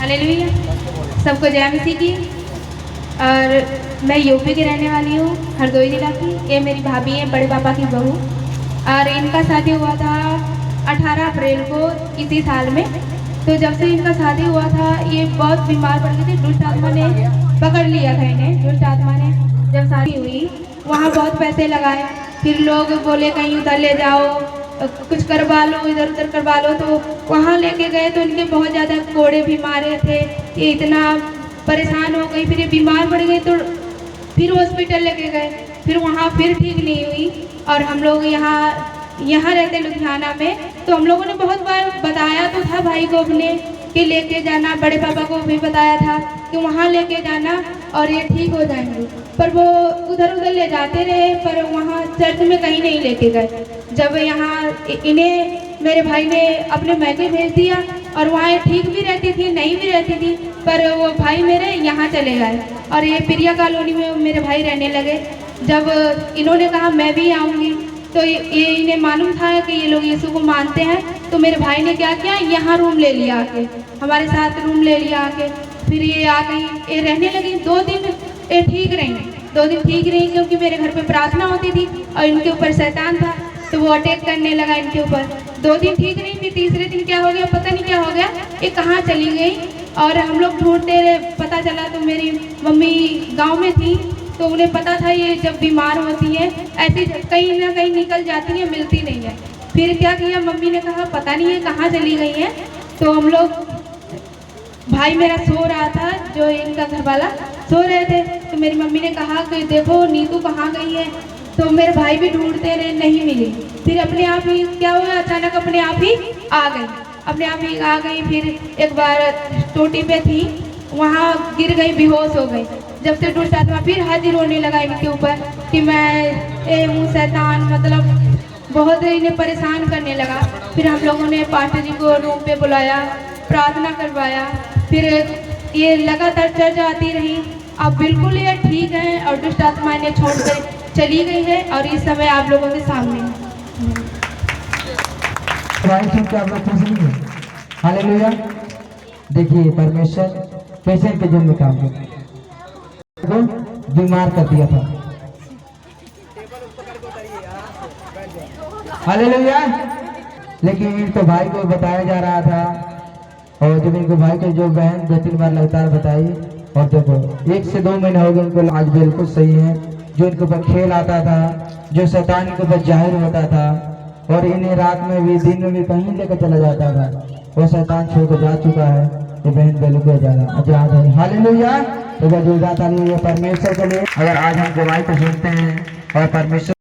Hallelujah. सबको जय मसीह की। और मैं यूपी की रहने वाली हूँ, हरदोई जिला की। ये मेरी भाभी है, बड़े पापा की बहू। और इनका शादी हुआ था 18 अप्रैल को इसी साल में। तो जब से इनका शादी हुआ था ये बहुत बीमार पड़ गई थी। दुष्ट आत्मा ने पकड़ लिया था इन्हें। दुष्ट आत्मा ने जब शादी हुई वहाँ बहुत पैसे लगाए, फिर लोग बोले कहीं उधर ले जाओ, कुछ करवा लो, इधर उधर करवा लो। तो वहाँ लेके गए तो इनके बहुत ज़्यादा कोड़े भी मारे थे। ये इतना परेशान हो गई, फिर ये बीमार पड़ गई तो फिर हॉस्पिटल लेके गए, फिर वहाँ फिर ठीक नहीं हुई। और हम लोग यहाँ रहते लुधियाना में, तो हम लोगों ने बहुत बार बताया तो था भाई को अपने कि लेके जाना, बड़े पापा को भी बताया था कि वहाँ लेके जाना और ये ठीक हो जाएंगे। पर वो उधर उधर ले जाते रहे, पर वहाँ चर्च में कहीं नहीं लेके गए। जब यहाँ इन्हें मेरे भाई ने अपने मैके भेज दिया और वहाँ ये ठीक भी रहती थी, नहीं भी रहती थी, पर वो भाई मेरे यहाँ चले गए और ये प्रिया कॉलोनी में मेरे भाई रहने लगे। जब इन्होंने कहा मैं भी आऊँगी, तो ये इन्हें मालूम था कि ये लोग यीशु को मानते हैं। तो मेरे भाई ने क्या किया, यहाँ रूम ले लिया आके, हमारे साथ रूम ले लिया आके। फिर ये आ गई, ये रहने लगी। 2 दिन ये ठीक रही, 2 दिन ठीक रही, क्योंकि मेरे घर पे प्रार्थना होती थी और इनके ऊपर शैतान था तो वो अटैक करने लगा इनके ऊपर। 2 दिन ठीक रही, फिर तीसरे दिन क्या हो गया पता नहीं क्या हो गया, ये कहाँ चली गई। और हम लोग ढूंढते रहे, पता चला तो मेरी मम्मी गाँव में थी, तो उन्हें पता था ये जब बीमार होती है ऐसी कहीं ना कहीं निकल जाती है, मिलती नहीं है। फिर क्या किया, मम्मी ने कहा पता नहीं है कहाँ चली गई है। तो हम लोग, भाई मेरा सो रहा था, जो इनका घर वाला सो रहे थे, तो मेरी मम्मी ने कहा कि देखो नीतू कहाँ गई है। तो मेरे भाई भी ढूंढते रहे, नहीं मिली। फिर अपने आप ही क्या हुआ, अचानक अपने आप ही आ गई, अपने आप ही आ गई। फिर एक बार टोटी पे थी, वहाँ गिर गई, बेहोश हो गई। जब से दुष्ट आत्मा फिर हाजिर होने लगा इनके ऊपर कि मैं हूँ शैतान, मतलब बहुत इन्हें परेशान करने लगा। फिर हम लोगों ने पास्टर जी को रूम पे बुलाया, प्रार्थना करवाया, फिर ये लगातार चर्च आती रही। अब बिल्कुल ये ठीक है और दुष्ट आत्मा इन्हें छोड़कर चली गई है और इस समय आप लोगों के सामने आप लोग खुश नहीं है? हालेलुया। देखिए परमेश्वर पेशेंट के जन्म काम को बीमार कर दिया था। हालेलुया। लेकिन इनको भाई को बताया जा रहा था, और जब इनको भाई को जो बहन 2-3 बार लगातार बताई, और देखो 1 से 2 महीने हो गए इनको आज बिल्कुल सही है। जो इनके ऊपर खेल आता था, जो शैतान के ऊपर जाहिर होता था, और इन्हें रात में भी दिन में भी कहीं लेकर चला जाता था, वो शैतान छोड़ जा चुका है। ये बहन बिल्कुल आजाद है। हालेलुया। तो जो जाता नहीं है परमेश्वर के लिए। अगर आज हम गवाही को सुनते हैं और परमेश्वर